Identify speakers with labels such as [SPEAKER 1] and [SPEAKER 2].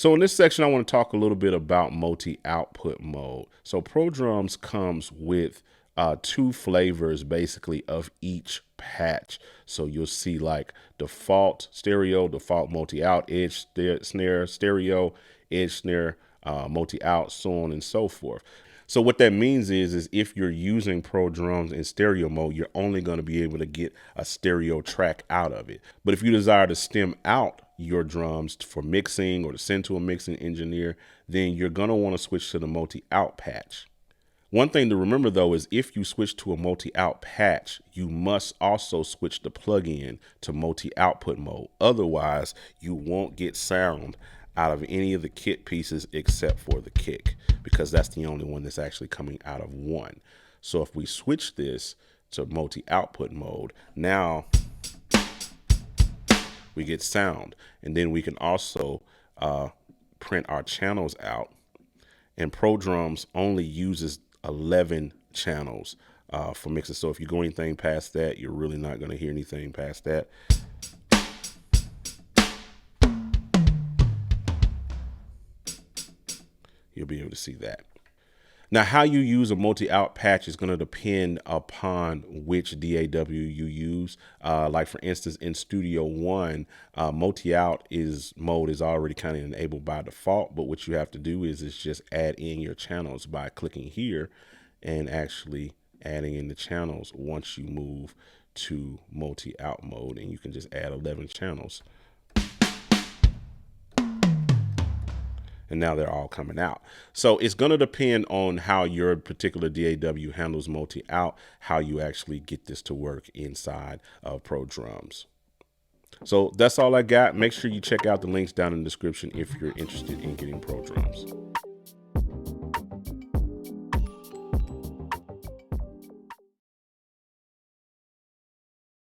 [SPEAKER 1] So in this section, I want to talk a little bit about multi-output mode. So ProDrums comes with two flavors basically of each patch. So you'll see like default stereo, default multi-out, edge snare, stereo, edge snare, multi-out, so on and so forth. So what that means is if you're using ProDrums in stereo mode, you're only going to be able to get a stereo track out of it. But if you desire to stem out your drums for mixing or to send to a mixing engineer, then you're going to want to switch to the multi-out patch. One thing to remember though is if you switch to a multi-out patch, you must also switch the plugin to multi-output mode. Otherwise, you won't get sound out of any of the kit pieces except for the kick, because that's the only one that's actually coming out of one. So if we switch this to multi-output mode, now we get sound, and then we can also print our channels out. And ProDrums only uses 11 channels for mixing. So if you go anything past that, you're really not going to hear anything past that. You'll be able to see that. Now, how you use a multi-out patch is going to depend upon which DAW you use. Like for instance, in Studio One, multi-out mode is already kind of enabled by default. But what you have to do is just add in your channels by clicking here and actually adding in the channels once you move to multi-out mode, and you can just add 11 channels. And now they're all coming out. So it's going to depend on how your particular DAW handles multi-out, how you actually get this to work inside of ProDrums. So that's all I got. Make sure you check out the links down in the description if you're interested in getting ProDrums.